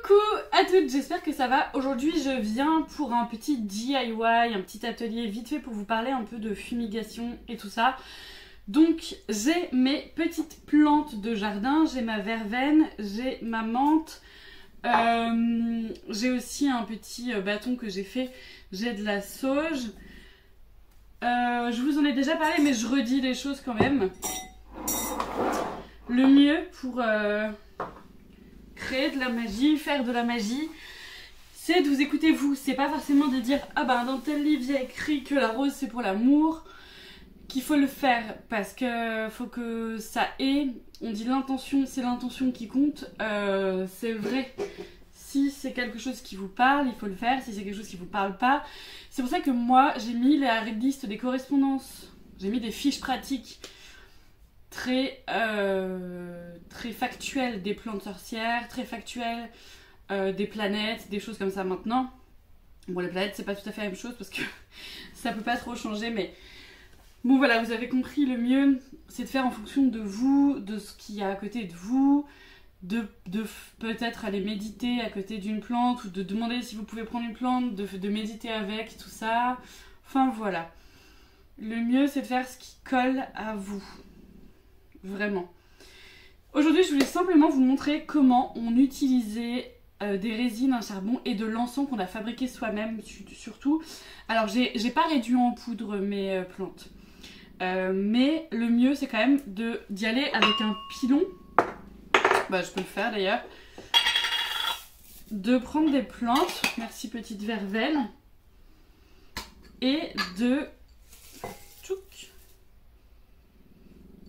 Coucou à toutes, j'espère que ça va. Aujourd'hui je viens pour un petit DIY, un petit atelier vite fait pour vous parler un peu de fumigation et tout ça. Donc j'ai mes petites plantes de jardin, j'ai ma verveine, j'ai ma menthe, j'ai aussi un petit bâton que j'ai fait, j'ai de la sauge. Je vous en ai déjà parlé mais je redis les choses quand même. Le mieux pour créer de la magie, faire de la magie, c'est de vous écouter vous. C'est pas forcément de dire ah ben dans tel livre il y a écrit que la rose c'est pour l'amour, qu'il faut le faire parce que faut que ça ait. On dit l'intention, c'est l'intention qui compte. C'est vrai. Si c'est quelque chose qui vous parle, il faut le faire. Si c'est quelque chose qui vous parle pas, c'est pour ça que moi j'ai mis la liste des correspondances. J'ai mis des fiches pratiques très factuelles des plantes sorcières, très factuelles des planètes, des choses comme ça maintenant. Bon, les planètes c'est pas tout à fait la même chose parce que ça peut pas trop changer, mais bon voilà, vous avez compris. Le mieux c'est de faire en fonction de vous, de ce qu'il y a à côté de vous, de peut-être aller méditer à côté d'une plante ou de demander si vous pouvez prendre une plante, de méditer avec, tout ça. Enfin voilà. Le mieux c'est de faire ce qui colle à vous. Vraiment. Aujourd'hui, je voulais simplement vous montrer comment on utilisait des résines, un charbon et de l'encens qu'on a fabriqué soi-même surtout. Alors, j'ai pas réduit en poudre mes plantes. Mais le mieux, c'est quand même d'y aller avec un pilon. Bah, je peux le faire d'ailleurs. De prendre des plantes. Merci petite verveine. Et de... Tchouk.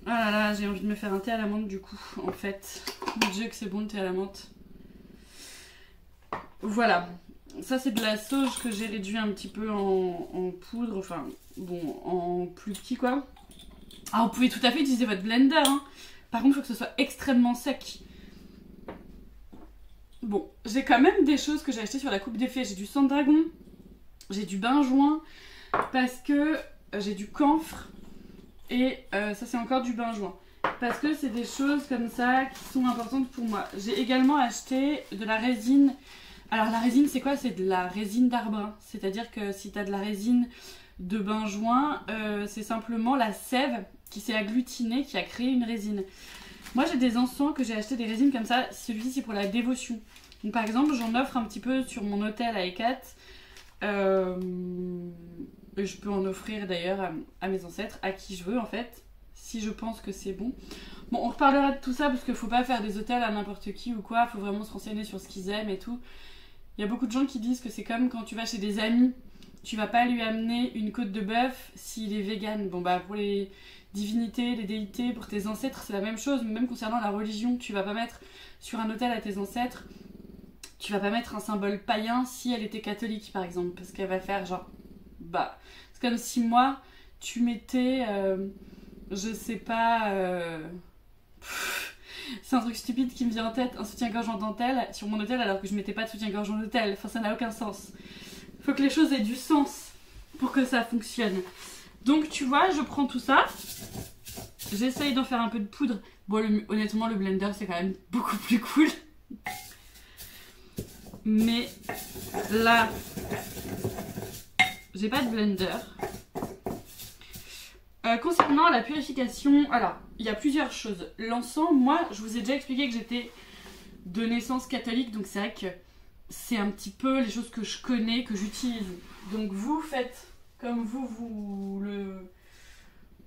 Ah là là, j'ai envie de me faire un thé à la menthe du coup, en fait. Mon Dieu que c'est bon le thé à la menthe. Voilà. Ça c'est de la sauge que j'ai réduit un petit peu en poudre, enfin bon, en plus petit quoi. Ah, vous pouvez tout à fait utiliser votre blender, hein. Par contre, il faut que ce soit extrêmement sec. Bon, j'ai quand même des choses que j'ai achetées sur la coupe des fées. J'ai du sang de dragon, j'ai du benjoin, parce que j'ai du camphre. Et ça c'est encore du benjoin. Parce que c'est des choses comme ça qui sont importantes pour moi. J'ai également acheté de la résine. Alors la résine c'est quoi? C'est de la résine d'arbre. C'est-à-dire que si tu as de la résine de benjoin, c'est simplement la sève qui s'est agglutinée qui a créé une résine. Moi j'ai des encens que j'ai acheté des résines comme ça. Celui-ci c'est pour la dévotion. Donc par exemple j'en offre un petit peu sur mon hôtel à Eccat. Et je peux en offrir d'ailleurs à mes ancêtres, à qui je veux en fait, si je pense que c'est bon. Bon, on reparlera de tout ça parce qu'il faut pas faire des hôtels à n'importe qui ou quoi, faut vraiment se renseigner sur ce qu'ils aiment et tout. Il y a beaucoup de gens qui disent que c'est comme quand tu vas chez des amis, tu vas pas lui amener une côte de bœuf s'il est vegan. Bon bah pour les divinités, les déités, pour tes ancêtres c'est la même chose, même concernant la religion, tu vas pas mettre sur un autel à tes ancêtres, tu vas pas mettre un symbole païen si elle était catholique par exemple, parce qu'elle va faire genre... Bah, c'est comme si moi, tu mettais, je sais pas, c'est un truc stupide qui me vient en tête, un soutien-gorge en dentelle sur mon hôtel alors que je mettais pas de soutien-gorge en hôtel. Enfin, ça n'a aucun sens. Faut que les choses aient du sens pour que ça fonctionne. Donc, tu vois, je prends tout ça, j'essaye d'en faire un peu de poudre. Bon, honnêtement, le blender, c'est quand même beaucoup plus cool. Mais là... J'ai pas de blender. Concernant la purification, alors, il y a plusieurs choses. L'encens, moi, je vous ai déjà expliqué que j'étais de naissance catholique, donc c'est vrai que c'est un petit peu les choses que je connais, que j'utilise. Donc vous faites comme vous le...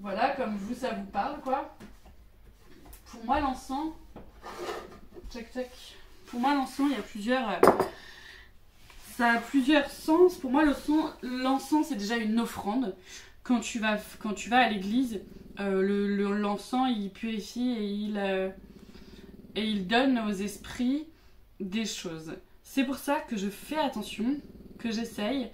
Voilà, comme vous, ça vous parle, quoi. Pour moi, l'encens... Tac, tac. Pour moi, l'encens, il y a plusieurs... Ça a plusieurs sens. Pour moi, l'encens, c'est déjà une offrande. Quand tu vas à l'église, l'encens, il purifie et il donne aux esprits des choses. C'est pour ça que je fais attention, que j'essaye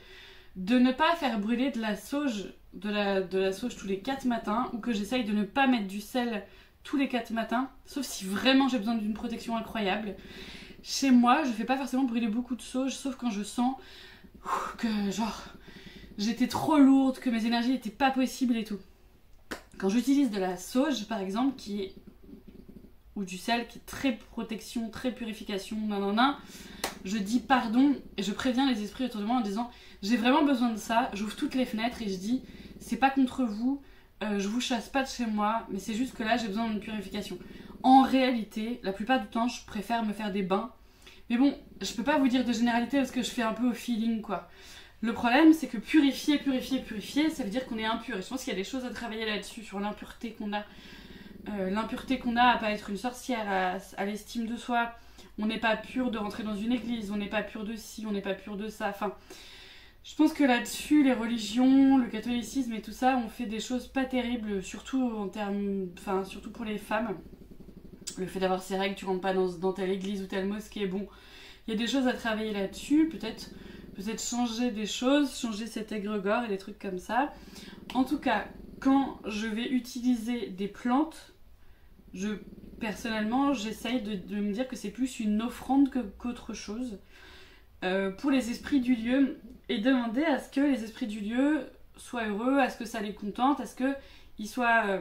de ne pas faire brûler de la sauge, de la sauge tous les 4 matins, ou que j'essaye de ne pas mettre du sel tous les 4 matins, sauf si vraiment j'ai besoin d'une protection incroyable. Chez moi, je fais pas forcément brûler beaucoup de sauge, sauf quand je sens que genre j'étais trop lourde, que mes énergies n'étaient pas possibles et tout. Quand j'utilise de la sauge, par exemple, ou du sel qui est très protection, très purification, nanana, je dis pardon et je préviens les esprits autour de moi en disant j'ai vraiment besoin de ça, j'ouvre toutes les fenêtres et je dis c'est pas contre vous, je vous chasse pas de chez moi, mais c'est juste que là j'ai besoin d'une purification. En réalité, la plupart du temps, je préfère me faire des bains. Mais bon, je peux pas vous dire de généralité parce que je fais un peu au feeling, quoi. Le problème, c'est que purifier, ça veut dire qu'on est impur. Et je pense qu'il y a des choses à travailler là-dessus, sur l'impureté qu'on a. L'impureté qu'on a à pas être une sorcière, à l'estime de soi. On n'est pas pur de rentrer dans une église, on n'est pas pur de ci, on n'est pas pur de ça. Enfin, je pense que là-dessus, les religions, le catholicisme et tout ça, ont fait des choses pas terribles, surtout en termes, enfin, surtout pour les femmes. Le fait d'avoir ces règles, tu rentres pas dans telle église ou telle mosquée, bon, il y a des choses à travailler là-dessus, peut-être changer des choses, changer cet égrégore et des trucs comme ça. En tout cas, quand je vais utiliser des plantes, personnellement, j'essaye de me dire que c'est plus une offrande qu'autre chose pour les esprits du lieu et demander à ce que les esprits du lieu soient heureux, à ce que ça les contente, à ce qu'ils soient,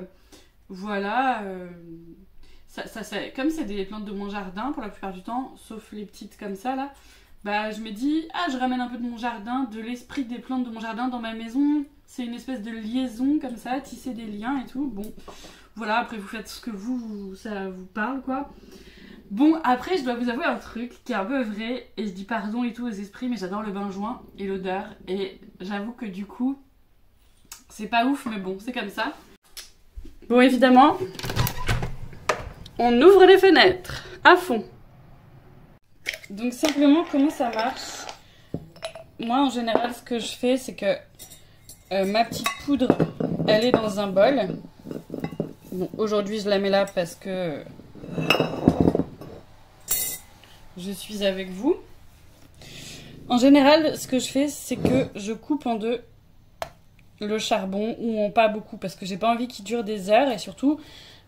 comme c'est des plantes de mon jardin pour la plupart du temps, sauf les petites comme ça là, bah je me dis, je ramène un peu de mon jardin, de l'esprit des plantes de mon jardin dans ma maison, c'est une espèce de liaison comme ça, tisser des liens et tout, bon, voilà, après vous faites ce que ça vous parle quoi. Bon, après je dois vous avouer un truc qui est un peu vrai, et je dis pardon et tout aux esprits, mais j'adore le bain joint et l'odeur, et j'avoue que du coup, c'est pas ouf, mais bon, c'est comme ça. Bon, évidemment, on ouvre les fenêtres à fond. Donc simplement, comment ça marche? Moi, en général, ce que je fais, c'est que ma petite poudre, elle est dans un bol. Bon, aujourd'hui, je la mets là parce que je suis avec vous. En général, ce que je fais, c'est que je coupe en deux le charbon, ou en pas beaucoup, parce que j'ai pas envie qu'il dure des heures, et surtout,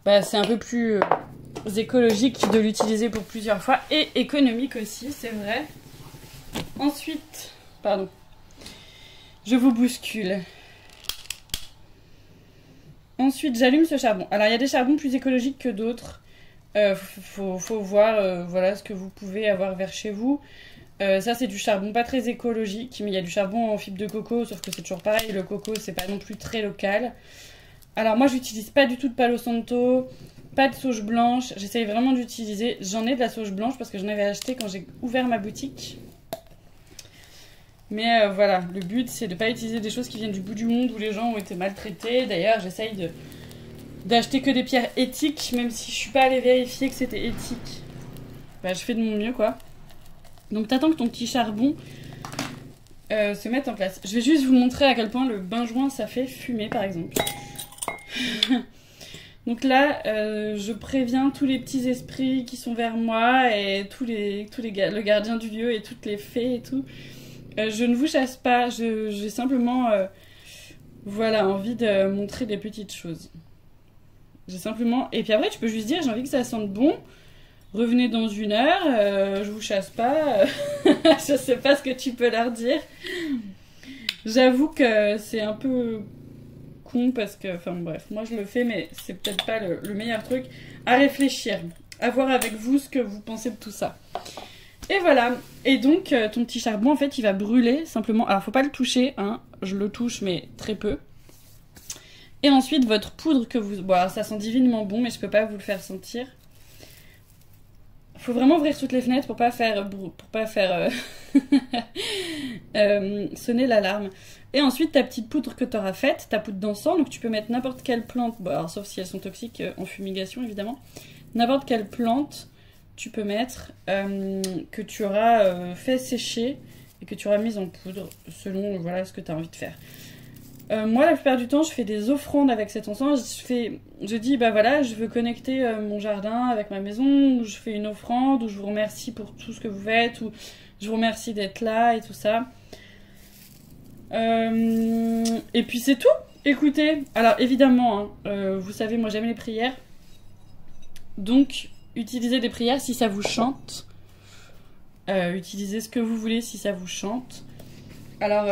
c'est un peu plus écologique de l'utiliser pour plusieurs fois, et économique aussi, c'est vrai. Ensuite, pardon, je vous bouscule. Ensuite, j'allume ce charbon. Alors, il y a des charbons plus écologiques que d'autres. Faut voir voilà, ce que vous pouvez avoir vers chez vous. Ça, c'est du charbon pas très écologique, mais il y a du charbon en fibre de coco, sauf que c'est toujours pareil, le coco, c'est pas non plus très local. Alors, moi, j'utilise pas du tout de Palo Santo, pas de sauge blanche. J'essaye vraiment d'utiliser... J'en ai de la sauge blanche parce que j'en avais acheté quand j'ai ouvert ma boutique. Mais voilà, le but, c'est de pas utiliser des choses qui viennent du bout du monde où les gens ont été maltraités. D'ailleurs, j'essaye d'acheter que des pierres éthiques, même si je suis pas allée vérifier que c'était éthique. Je fais de mon mieux, quoi. Donc, t'attends que ton petit charbon se mette en place. Je vais juste vous montrer à quel point le bain joint, ça fait fumer, par exemple. Donc là, je préviens tous les petits esprits qui sont vers moi et le gardien du lieu et toutes les fées et tout. Je ne vous chasse pas, j'ai simplement voilà, envie de montrer des petites choses. J'ai simplement... Et puis après, tu peux juste dire, j'ai envie que ça sente bon. Revenez dans 1 heure, je vous chasse pas. Je sais pas ce que tu peux leur dire. J'avoue que c'est un peu con parce que... Enfin bref, moi je le fais, mais c'est peut-être pas le meilleur truc. À réfléchir, à voir avec vous ce que vous pensez de tout ça. Et voilà, et donc ton petit charbon en fait il va brûler simplement, alors faut pas le toucher, hein, je le touche mais très peu. Et ensuite votre poudre que vous, bon alors, ça sent divinement bon mais je peux pas vous le faire sentir. Faut vraiment ouvrir toutes les fenêtres pour pas faire sonner l'alarme. Et ensuite ta petite poudre que tu auras faite, ta poudre d'encens, donc tu peux mettre n'importe quelle plante, bon, alors, sauf si elles sont toxiques en fumigation évidemment, n'importe quelle plante tu peux mettre, que tu auras fait sécher et que tu auras mise en poudre selon voilà, ce que tu as envie de faire. Moi, la plupart du temps, je fais des offrandes avec cet encens. Je dis, voilà, je veux connecter mon jardin avec ma maison, ou je fais une offrande, ou je vous remercie pour tout ce que vous faites, ou je vous remercie d'être là et tout ça. Et puis c'est tout. Écoutez, alors évidemment, hein, vous savez, moi j'aime les prières. Donc... utilisez des prières si ça vous chante. Utilisez ce que vous voulez si ça vous chante. Alors,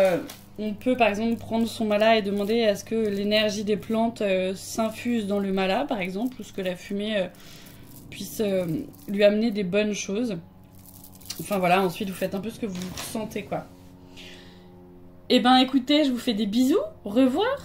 on peut par exemple prendre son mala et demander à ce que l'énergie des plantes s'infuse dans le mala, par exemple, ou ce que la fumée puisse lui amener des bonnes choses. Enfin voilà, ensuite vous faites un peu ce que vous sentez quoi. Eh ben écoutez, je vous fais des bisous, au revoir.